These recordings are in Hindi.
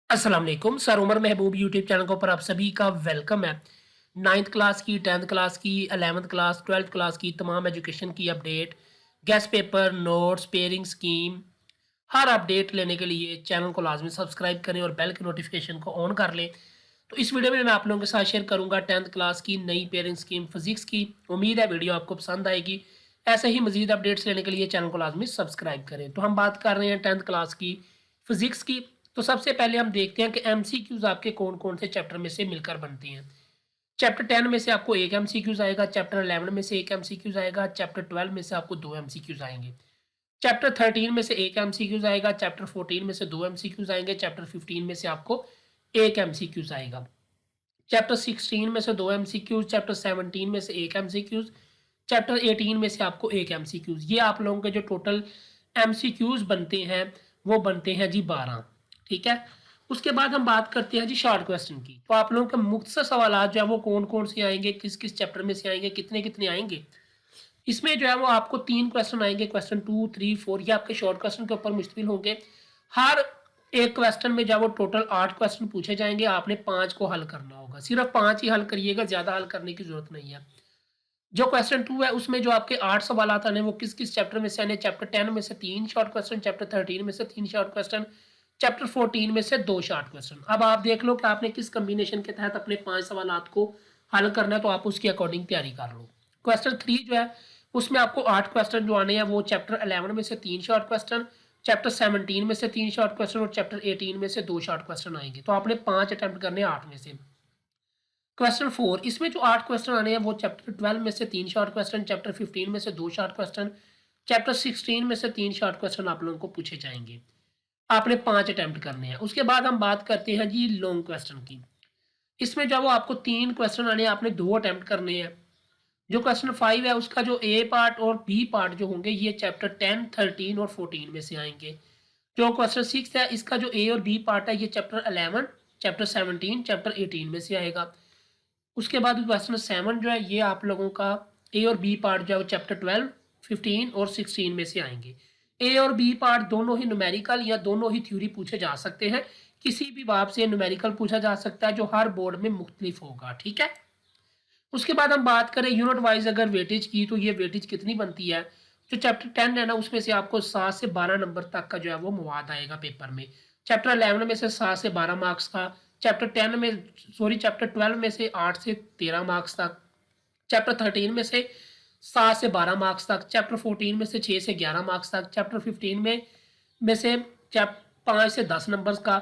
अस्सलाम वालेकुम सर उमर महबूब यूट्यूब चैनल के ऊपर आप सभी का वेलकम है। 9th क्लास की 10th क्लास की 11th क्लास 12th क्लास की तमाम एजुकेशन की update, guess paper, notes, pairing scheme, हर अपडेट लेने के लिए चैनल को लाजमी सब्सक्राइब करें और बेल की नोटिफिकेशन को ऑन कर लें। तो इस वीडियो में मैं आप लोगों के साथ शेयर करूंगा 10th क्लास की नई पेयरिंग स्कीम फिजिक्स की। उम्मीद है वीडियो आपको पसंद आएगी। ऐसे ही मजीद अपडेट्स लेने के लिए चैनल को लाजमी सब्सक्राइब करें। तो हम बात कर रहे हैं 10th क्लास की फिजिक्स की। तो सबसे पहले हम देखते हैं कि एमसीक्यूज आपके कौन कौन से चैप्टर में से मिलकर बनते हैं। चैप्टर 10 में से आपको एक एमसीक्यूज आएगा, चैप्टर 11 में से एक एमसीक्यूज आएगा, चैप्टर 12 में से आपको दो एमसीक्यूज आएंगे, चैप्टर 13 में से एक एमसीक्यूज आएगा, चैप्टर 14 में से दो एमसीक्यूज आएंगे, चैप्टर 15 में से आपको एक एमसीक्यूज आएगा, चैप्टर 16 में से दो एमसीक्यूज, चैप्टर 17 में से एक एमसीक्यूज, चैप्टर 18 में से आपको एक एमसीक्यूज। ये आप लोगों के जो टोटल एमसीक्यूज बनते हैं वो बनते हैं जी 12। ठीक है। उसके बाद हम बात करते हैं जी शॉर्ट क्वेश्चन की। तो आप लोगों के मुख्तसर सवाल जो है वो कौन कौन से आएंगे, किस किस चैप्टर में से आएंगे, कितने कितने आएंगे। इसमें जो है वो आपको 3 क्वेश्चन आएंगे, क्वेश्चन 2, 3, 4। ये आपके शॉर्ट क्वेश्चन के ऊपर मुश्तमिल होंगे। हर एक क्वेश्चन में जो है वो टोटल 8 क्वेश्चन पूछे जाएंगे। आपने 5 को हल करना होगा, सिर्फ 5 ही हल करिएगा, ज्यादा हल करने की जरूरत नहीं है। जो क्वेश्चन 2 है उसमें जो आपके 8 सवाल आने वो किस किस चैप्टर में से आने। चैप्टर 10 में से 3 शॉर्ट क्वेश्चन, चैप्टर 13 में से 3 शॉर्ट क्वेश्चन, चैप्टर 14 में से 2 शॉर्ट क्वेश्चन। अब आप देख लो कि आपने किस कम्बिनेशन के तहत अपने 5 सवाल को हल करना है, तो आप उसके अकॉर्डिंग तैयारी कर लो। क्वेश्चन 3 जो है उसमें आपको 8 क्वेश्चन जो आने हैं वो चैप्टर 11 में से 3 शॉर्ट क्वेश्चन, चैप्टर 17 में से 3 शॉर्ट क्वेश्चन और चैप्टर 18 में से 2 शॉर्ट क्वेश्चन आएंगे। तो आपने 5 अटेम्प्ट करने 8 में से। क्वेश्चन 4, इसमें जो 8 क्वेश्चन आने हैं वो चैप्टर 12 में से 3 शॉर्ट क्वेश्चन, चैप्टर 15 में से 2 शॉर्ट क्वेश्चन, चैप्टर 16 में से 3 शॉर्ट क्वेश्चन आप लोगों को पूछे जाएंगे। आपने 5 अटेम्प्ट करने हैं। उसके बाद हम बात करते हैं जी लॉन्ग क्वेश्चन की। इसमें जो वो आपको 3 क्वेश्चन आने हैं, आपने 2 अटेम्प्ट करने हैं। जो क्वेश्चन 5 है उसका जो ए पार्ट और बी पार्ट जो होंगे ये चैप्टर 10, 13 और 14 में से आएंगे। जो क्वेश्चन 6 है इसका जो ए और बी पार्ट है ये चैप्टर 11, चैप्टर 17, चैप्टर 18 में से आएगा। उसके बाद क्वेश्चन 7 जो है ये आप लोगों का ए और बी पार्ट जो है वो चैप्टर 12, 15 और 16 में से आएंगे। ए और बी पार्ट दोनों ही न्यूमेरिकल या दोनों ही थ्योरी पूछे जा सकते हैं। किसी भी बाब से न्यूमेरिकल पूछा जा सकता है जो हर बोर्ड में मुख्तलिफ होगा। ठीक है। उसके बाद हम बात करें यूनिट वाइज अगर वेटेज की, तो ये वेटेज कितनी बनती है। जो चैप्टर 10 है ना उसमें से आपको 7 से 12 नंबर तक का जो है वो मवाद आएगा पेपर में। चैप्टर 11 में से 7 से 12 मार्क्स का, चैप्टर 10 में चैप्टर 12 में से 8 से 13 मार्क्स तक, चैप्टर 13 में से 7 से 12 मार्क्स तक, चैप्टर 14 में से 6 से 11 मार्क्स तक, चैप्टर 15 में से 5 से 10 नंबर का,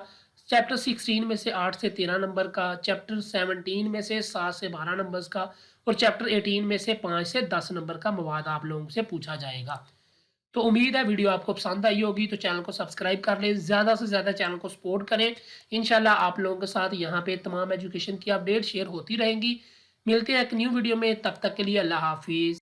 चैप्टर 16 में से 8 से 13 नंबर का, चैप्टर 17 में से 7 से 12 नंबर्स का और चैप्टर 18 में से 5 से 10 नंबर का मवाद आप लोगों से पूछा जाएगा। तो उम्मीद है वीडियो आपको पसंद आई होगी। तो चैनल को सब्सक्राइब कर लें, ज़्यादा से ज़्यादा चैनल को सपोर्ट करें। इंशाल्लाह आप लोगों के साथ यहाँ पे तमाम एजुकेशन की अपडेट शेयर होती रहेंगी। मिलते हैं एक न्यू वीडियो में, तब तक के लिए अल्लाह हाफिज़।